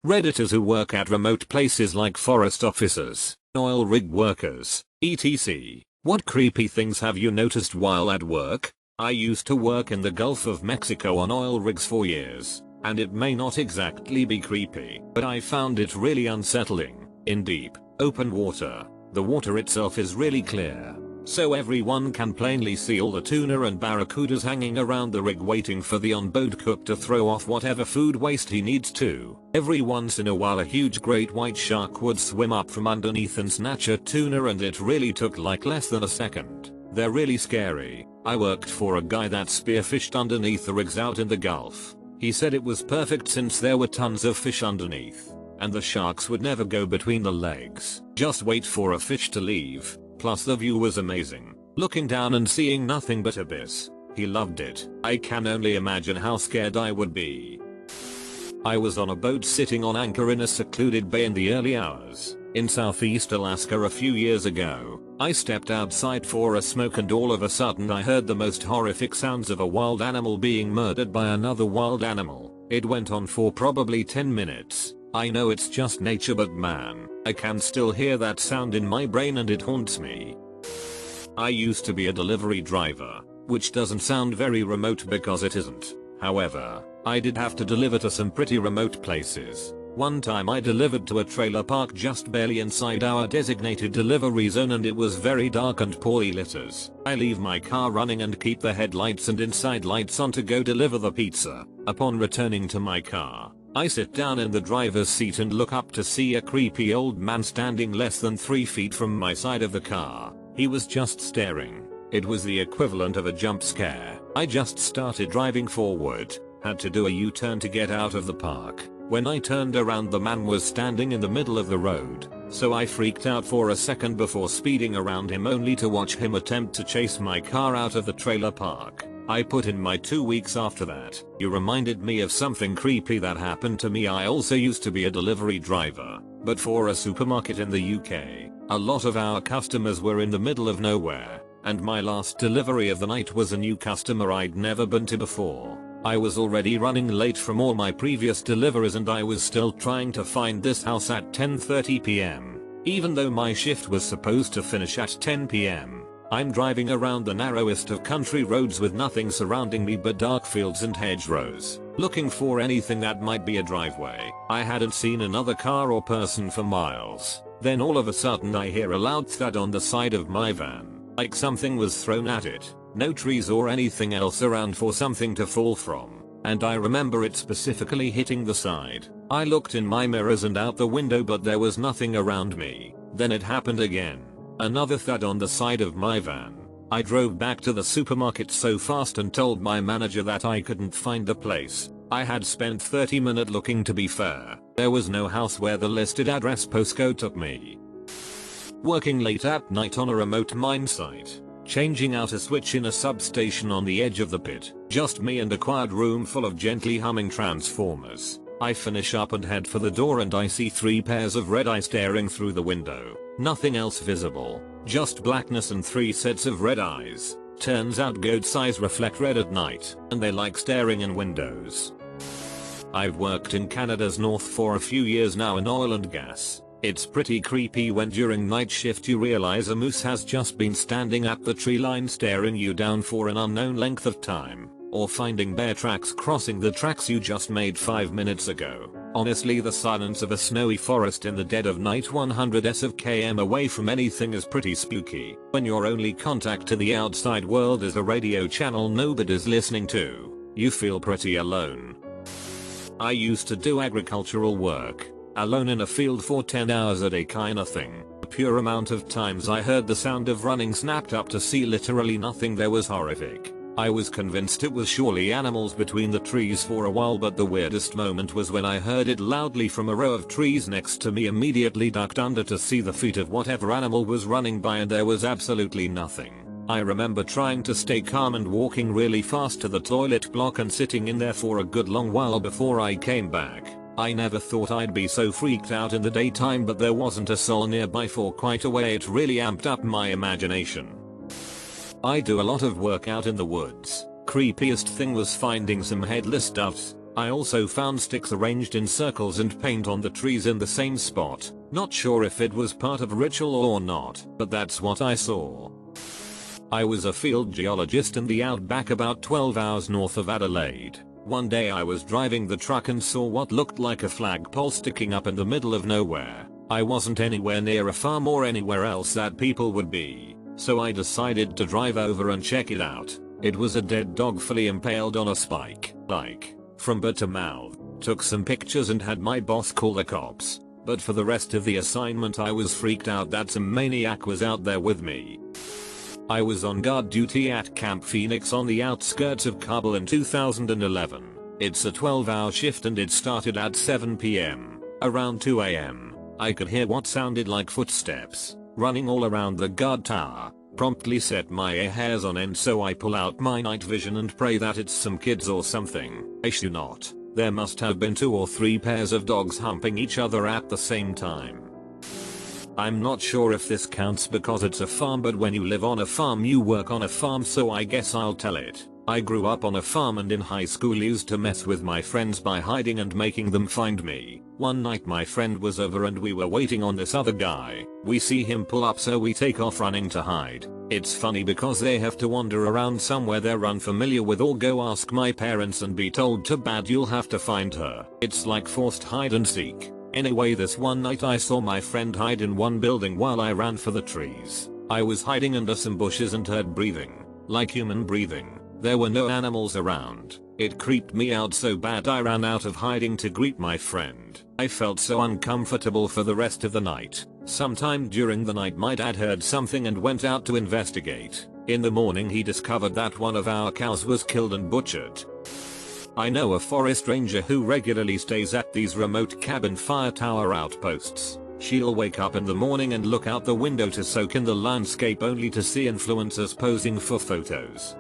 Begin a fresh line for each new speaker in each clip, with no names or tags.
Redditors who work at remote places like forest officers, oil rig workers, etc. What creepy things have you noticed while at work? I used to work in the Gulf of Mexico on oil rigs for years, and it may not exactly be creepy, but I found it really unsettling. In deep, open water, the water itself is really clear, so everyone can plainly see all the tuna and barracudas hanging around the rig waiting for the on-board cook to throw off whatever food waste he needs to. Every once in a while a huge great white shark would swim up from underneath and snatch a tuna, and it really took like less than a second. They're really scary. I worked for a guy that spearfished underneath the rigs out in the Gulf. He said it was perfect since there were tons of fish underneath, and the sharks would never go between the legs. Just wait for a fish to leave. Plus the view was amazing. Looking down and seeing nothing but abyss. He loved it. I can only imagine how scared I would be. I was on a boat sitting on anchor in a secluded bay in the early hours in southeast Alaska a few years ago. I stepped outside for a smoke and all of a sudden I heard the most horrific sounds of a wild animal being murdered by another wild animal. It went on for probably 10 minutes. I know it's just nature, but man, I can still hear that sound in my brain and it haunts me. I used to be a delivery driver, which doesn't sound very remote because it isn't. However, I did have to deliver to some pretty remote places. One time I delivered to a trailer park just barely inside our designated delivery zone, and it was very dark and poorly lit. I leave my car running and keep the headlights and inside lights on to go deliver the pizza. Upon returning to my car, I sit down in the driver's seat and look up to see a creepy old man standing less than 3 feet from my side of the car. He was just staring. It was the equivalent of a jump scare. I just started driving forward, had to do a U-turn to get out of the park. When I turned around, the man was standing in the middle of the road, so I freaked out for a second before speeding around him, only to watch him attempt to chase my car out of the trailer park. I put in my 2 weeks after that. You reminded me of something creepy that happened to me. I also used to be a delivery driver, but for a supermarket in the UK. A lot of our customers were in the middle of nowhere, and my last delivery of the night was a new customer I'd never been to before. I was already running late from all my previous deliveries and I was still trying to find this house at 10:30 p.m. Even though my shift was supposed to finish at 10 p.m. I'm driving around the narrowest of country roads with nothing surrounding me but dark fields and hedgerows, looking for anything that might be a driveway. I hadn't seen another car or person for miles. Then all of a sudden I hear a loud thud on the side of my van, like something was thrown at it. No trees or anything else around for something to fall from, and I remember it specifically hitting the side. I looked in my mirrors and out the window, but there was nothing around me. Then it happened again. Another thud on the side of my van. I drove back to the supermarket so fast and told my manager that I couldn't find the place. I had spent 30 minutes looking. To be fair, there was no house where the listed address postcode took me. Working late at night on a remote mine site. Changing out a switch in a substation on the edge of the pit. Just me and a quiet room full of gently humming transformers. I finish up and head for the door and I see 3 pairs of red eyes staring through the window. Nothing else visible. Just blackness and 3 sets of red eyes. Turns out goat's eyes reflect red at night, and they like staring in windows. I've worked in Canada's north for a few years now in oil and gas. It's pretty creepy when during night shift you realize a moose has just been standing at the tree line staring you down for an unknown length of time, or finding bear tracks crossing the tracks you just made 5 minutes ago. Honestly, the silence of a snowy forest in the dead of night 100s of km away from anything is pretty spooky. When your only contact to the outside world is a radio channel nobody's listening to, you feel pretty alone. I used to do agricultural work. Alone in a field for 10 hours a day kinda thing. The pure amount of times I heard the sound of running snapped up to see literally nothing there was horrific. I was convinced it was surely animals between the trees for a while, but the weirdest moment was when I heard it loudly from a row of trees next to me. Immediately ducked under to see the feet of whatever animal was running by, and there was absolutely nothing. I remember trying to stay calm and walking really fast to the toilet block and sitting in there for a good long while before I came back. I never thought I'd be so freaked out in the daytime, but there wasn't a soul nearby for quite a while. It really amped up my imagination. I do a lot of work out in the woods. Creepiest thing was finding some headless doves. I also found sticks arranged in circles and paint on the trees in the same spot. Not sure if it was part of ritual or not, but that's what I saw. I was a field geologist in the outback about 12 hours north of Adelaide. One day I was driving the truck and saw what looked like a flagpole sticking up in the middle of nowhere. I wasn't anywhere near a farm or anywhere else that people would be, so I decided to drive over and check it out. It was a dead dog fully impaled on a spike, like, from butt to mouth. Took some pictures and had my boss call the cops. But for the rest of the assignment I was freaked out that some maniac was out there with me. I was on guard duty at Camp Phoenix on the outskirts of Kabul in 2011. It's a 12-hour shift and it started at 7 PM. Around 2 AM, I could hear what sounded like footsteps running all around the guard tower. Promptly set my hairs on end, so I pull out my night vision and pray that it's some kids or something. I should not. There must have been 2 or 3 pairs of dogs humping each other at the same time. I'm not sure if this counts because it's a farm, but when you live on a farm you work on a farm, so I guess I'll tell it. I grew up on a farm and in high school used to mess with my friends by hiding and making them find me. One night my friend was over and we were waiting on this other guy. We see him pull up, so we take off running to hide. It's funny because they have to wander around somewhere they're unfamiliar with or go ask my parents and be told too bad you'll have to find her. It's like forced hide and seek. Anyway, this one night I saw my friend hide in one building while I ran for the trees. I was hiding under some bushes and heard breathing, like human breathing. There were no animals around. It creeped me out so bad I ran out of hiding to greet my friend. I felt so uncomfortable for the rest of the night. Sometime during the night my dad heard something and went out to investigate. In the morning he discovered that one of our cows was killed and butchered. I know a forest ranger who regularly stays at these remote cabin fire tower outposts. She'll wake up in the morning and look out the window to soak in the landscape only to see influencers posing for photos.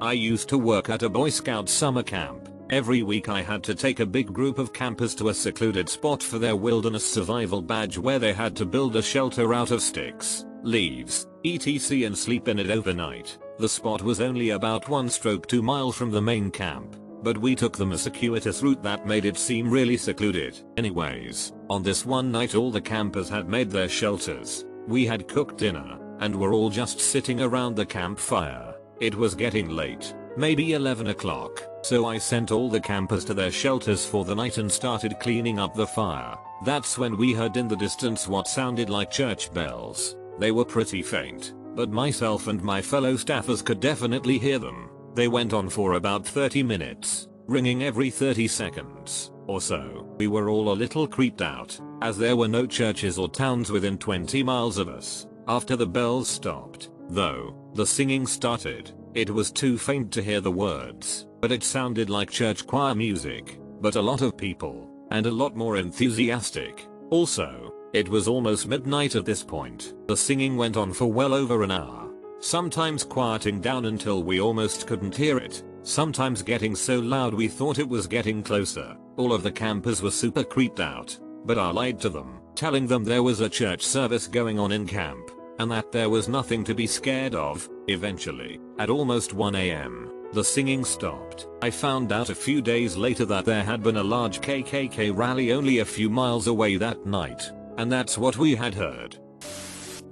I used to work at a Boy Scout summer camp. Every week I had to take a big group of campers to a secluded spot for their wilderness survival badge where they had to build a shelter out of sticks, leaves, etc. and sleep in it overnight. The spot was only about 1-2 miles from the main camp, but we took the circuitous route that made it seem really secluded. Anyways, on this one night all the campers had made their shelters. We had cooked dinner, and were all just sitting around the campfire. It was getting late, maybe 11 o'clock, so I sent all the campers to their shelters for the night and started cleaning up the fire. That's when we heard in the distance what sounded like church bells. They were pretty faint, but myself and my fellow staffers could definitely hear them. They went on for about 30 minutes, ringing every 30 seconds or so. We were all a little creeped out, as there were no churches or towns within 20 miles of us. After the bells stopped, though, the singing started. It was too faint to hear the words, but it sounded like church choir music, but a lot of people, and a lot more enthusiastic. Also, it was almost midnight at this point. The singing went on for well over an hour, sometimes quieting down until we almost couldn't hear it, sometimes getting so loud we thought it was getting closer. All of the campers were super creeped out, but I lied to them, telling them there was a church service going on in camp, and that there was nothing to be scared of. Eventually, at almost 1 AM, the singing stopped. I found out a few days later that there had been a large KKK rally only a few miles away that night, and that's what we had heard.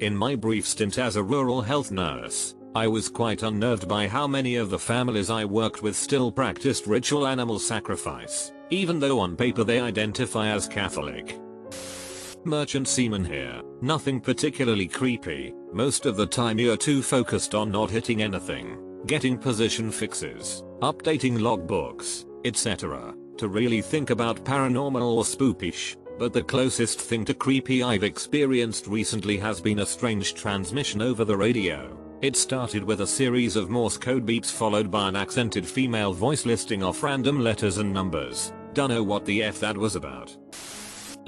In my brief stint as a rural health nurse, I was quite unnerved by how many of the families I worked with still practiced ritual animal sacrifice, even though on paper they identify as Catholic. Merchant seaman here. Nothing particularly creepy. Most of the time you're too focused on not hitting anything, getting position fixes, updating logbooks, etc., to really think about paranormal or spookish. But the closest thing to creepy I've experienced recently has been a strange transmission over the radio. It started with a series of Morse code beeps followed by an accented female voice listing off random letters and numbers. Dunno what the F that was about.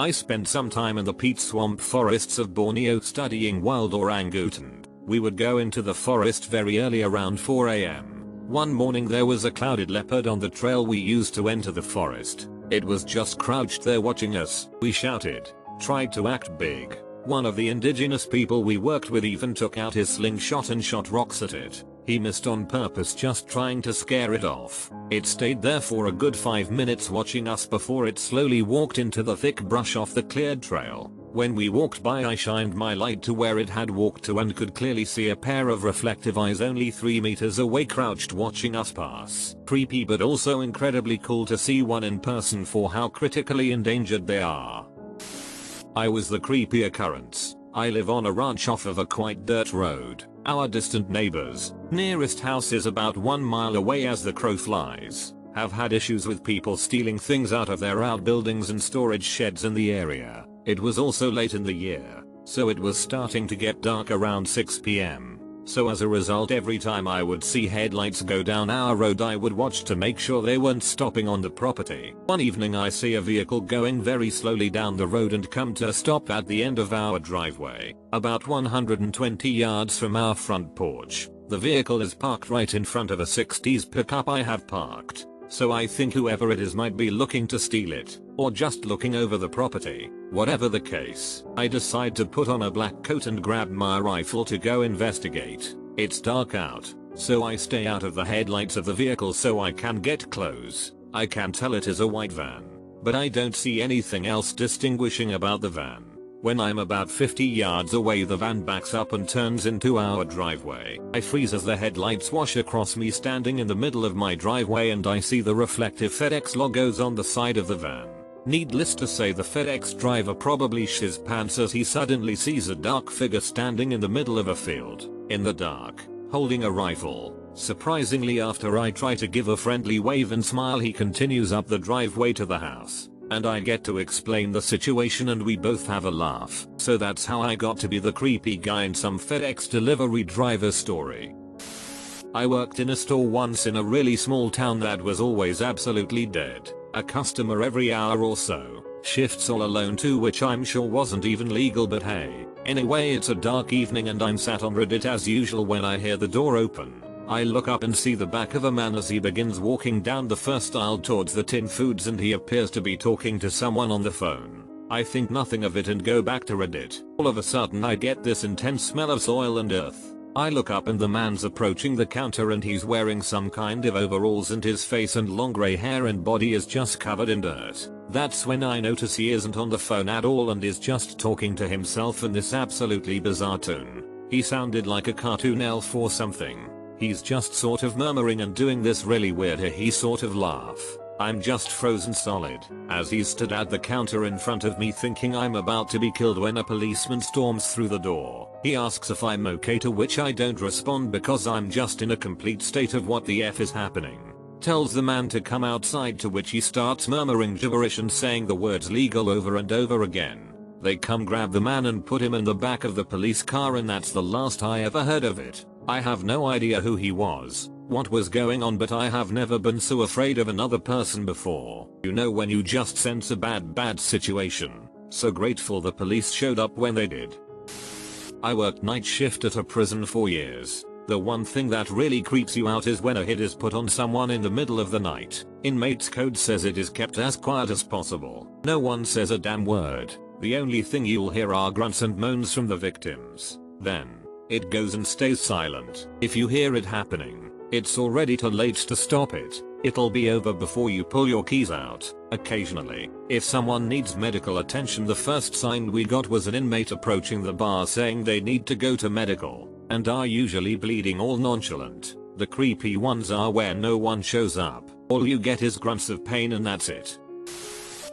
I spent some time in the peat swamp forests of Borneo studying wild orangutan. We would go into the forest very early around 4 AM. One morning there was a clouded leopard on the trail we used to enter the forest. It was just crouched there watching us. We shouted, tried to act big. One of the indigenous people we worked with even took out his slingshot and shot rocks at it. He missed on purpose, just trying to scare it off. It stayed there for a good 5 minutes watching us before it slowly walked into the thick brush off the cleared trail. When we walked by, I shined my light to where it had walked to and could clearly see a pair of reflective eyes only 3 meters away, crouched watching us pass. Creepy, but also incredibly cool to see one in person for how critically endangered they are. I was the creepy occurrence. I live on a ranch off of a quite dirt road. Our distant neighbors, nearest house is about 1 mile away as the crow flies, have had issues with people stealing things out of their outbuildings and storage sheds in the area. It was also late in the year, so it was starting to get dark around 6 p.m. So as a result, every time I would see headlights go down our road, I would watch to make sure they weren't stopping on the property. One evening I see a vehicle going very slowly down the road and come to a stop at the end of our driveway, about 120 yards from our front porch. The vehicle is parked right in front of a 60s pickup I have parked, so I think whoever it is might be looking to steal it, or just looking over the property. Whatever the case, I decide to put on a black coat and grab my rifle to go investigate. It's dark out, so I stay out of the headlights of the vehicle so I can get close. I can tell it is a white van, but I don't see anything else distinguishing about the van. When I'm about 50 yards away, the van backs up and turns into our driveway. I freeze as the headlights wash across me standing in the middle of my driveway, and I see the reflective FedEx logos on the side of the van. Needless to say, the FedEx driver probably shiz pants as he suddenly sees a dark figure standing in the middle of a field, in the dark, holding a rifle. Surprisingly, after I try to give a friendly wave and smile, he continues up the driveway to the house, and I get to explain the situation and we both have a laugh. So that's how I got to be the creepy guy in some FedEx delivery driver story. I worked in a store once in a really small town that was always absolutely dead. A customer every hour or so. Shifts all alone too, which I'm sure wasn't even legal, but hey. Anyway, it's a dark evening and I'm sat on Reddit as usual when I hear the door open. I look up and see the back of a man as he begins walking down the first aisle towards the tin foods, and he appears to be talking to someone on the phone. I think nothing of it and go back to Reddit. All of a sudden I get this intense smell of soil and earth. I look up and the man's approaching the counter and he's wearing some kind of overalls and his face and long grey hair and body is just covered in dirt. That's when I notice he isn't on the phone at all and is just talking to himself in this absolutely bizarre tone. He sounded like a cartoon elf or something. He's just sort of murmuring and doing this really weird he sort of laugh. I'm just frozen solid as he stood at the counter in front of me, thinking I'm about to be killed, when a policeman storms through the door. He asks if I'm okay, to which I don't respond because I'm just in a complete state of what the F is happening. Tells the man to come outside, to which he starts murmuring gibberish and saying the words legal over and over again. They come grab the man and put him in the back of the police car, and that's the last I ever heard of it. I have no idea who he was, what was going on, but I have never been so afraid of another person before. You know when you just sense a bad situation. So grateful the police showed up when they did. I worked night shift at a prison for years. The one thing that really creeps you out is when a hit is put on someone in the middle of the night. Inmates code says it is kept as quiet as possible. No one says a damn word. The only thing you'll hear are grunts and moans from the victims. Then it goes and stays silent. If you hear it happening, it's already too late to stop it. It'll be over before you pull your keys out. Occasionally, if someone needs medical attention, the first sign we got was an inmate approaching the bar saying they need to go to medical, and are usually bleeding, all nonchalant. The creepy ones are where no one shows up. All you get is grunts of pain and that's it.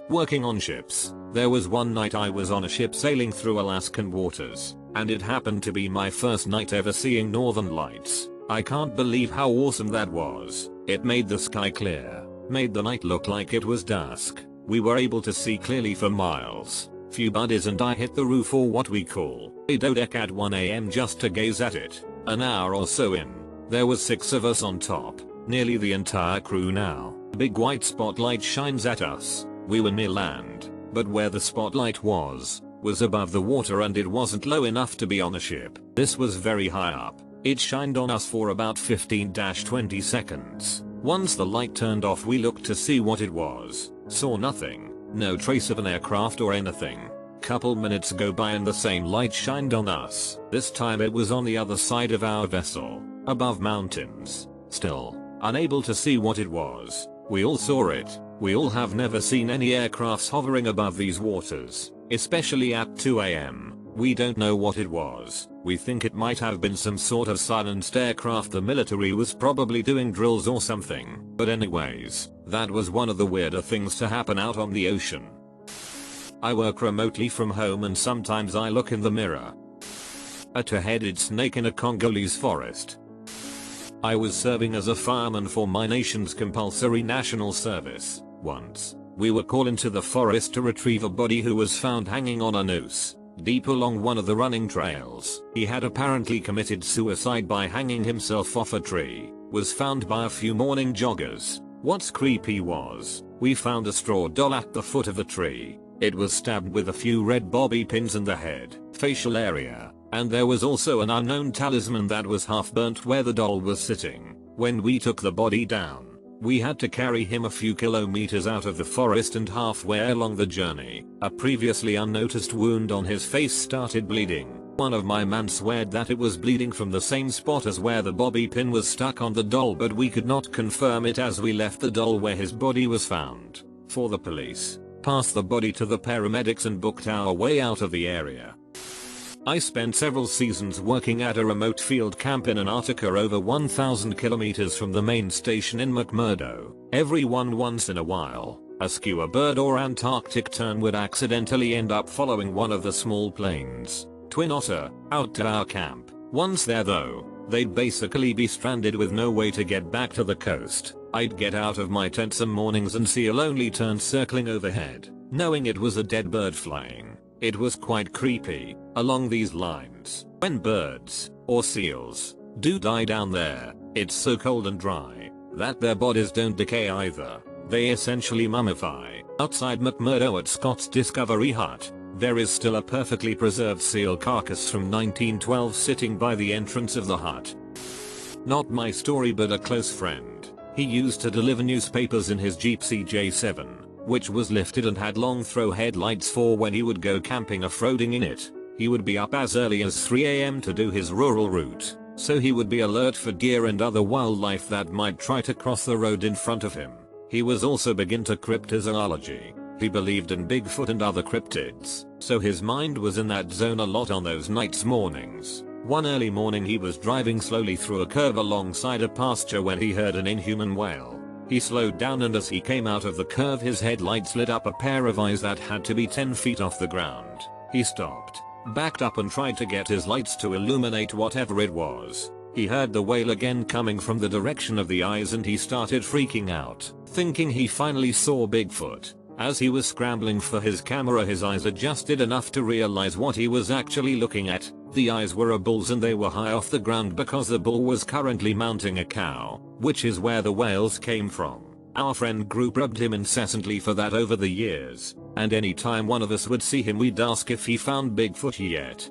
Working on ships. There was one night I was on a ship sailing through Alaskan waters, and it happened to be my first night ever seeing northern lights. I can't believe how awesome that was. It made the sky clear, made the night look like it was dusk. We were able to see clearly for miles. Few buddies and I hit the roof, or what we call a deck, at 1 AM just to gaze at it. An hour or so in, there was 6 of us on top, nearly the entire crew now. A big white spotlight shines at us. We were near land, but where the spotlight was above the water, and it wasn't low enough to be on the ship. This was very high up. It shined on us for about 15-20 seconds. Once the light turned off, we looked to see what it was. Saw nothing. No trace of an aircraft or anything. Couple minutes go by and the same light shined on us. This time it was on the other side of our vessel. above mountains. Still, unable to see what it was. We all saw it. We all have never seen any aircrafts hovering above these waters, especially at 2 AM. We don't know what it was. We think it might have been some sort of silenced aircraft the military was probably doing drills or something. But anyways, that was one of the weirder things to happen out on the ocean. I work remotely from home and sometimes I look in the mirror. A two-headed snake in a Congolese forest. I was serving as a fireman for my nation's compulsory national service. Once, we were called into the forest to retrieve a body who was found hanging on a noose, deep along one of the running trails. He had apparently committed suicide by hanging himself off a tree. Was found by a few morning joggers. What's creepy was, we found a straw doll at the foot of the tree. It was stabbed with a few red bobby pins in the head, facial area, and there was also an unknown talisman that was half burnt where the doll was sitting. When we took the body down, we had to carry him a few kilometers out of the forest, and halfway along the journey, a previously unnoticed wound on his face started bleeding. One of my men swore that it was bleeding from the same spot as where the bobby pin was stuck on the doll, but we could not confirm it as we left the doll where his body was found. For the police, passed the body to the paramedics and booked our way out of the area. I spent several seasons working at a remote field camp in Antarctica over 1,000 kilometers from the main station in McMurdo. Once in a while, a skua bird or Antarctic tern would accidentally end up following one of the small planes, twin otter, out to our camp. Once there though, they'd basically be stranded with no way to get back to the coast. I'd get out of my tent some mornings and see a lonely tern circling overhead, knowing it was a dead bird flying. It was quite creepy. Along these lines, when birds, or seals, do die down there, it's so cold and dry that their bodies don't decay either. They essentially mummify. Outside McMurdo at Scott's Discovery Hut, there is still a perfectly preserved seal carcass from 1912 sitting by the entrance of the hut. Not my story, but a close friend. He used to deliver newspapers in his Jeep CJ7, which was lifted and had long throw headlights for when he would go camping off-roading in it. He would be up as early as 3 AM to do his rural route, so he would be alert for deer and other wildlife that might try to cross the road in front of him. He was also big into cryptozoology. He believed in Bigfoot and other cryptids, so his mind was in that zone a lot on those mornings. One early morning he was driving slowly through a curve alongside a pasture when he heard an inhuman wail. He slowed down, and as he came out of the curve his headlights lit up a pair of eyes that had to be 10 feet off the ground. He stopped, backed up and tried to get his lights to illuminate whatever it was. He heard the wail again coming from the direction of the eyes and he started freaking out, thinking he finally saw Bigfoot. As he was scrambling for his camera, his eyes adjusted enough to realize what he was actually looking at. The eyes were a bull's and they were high off the ground because the bull was currently mounting a cow, which is where the wails came from. Our friend group rubbed him incessantly for that over the years, and anytime one of us would see him we'd ask if he found Bigfoot yet.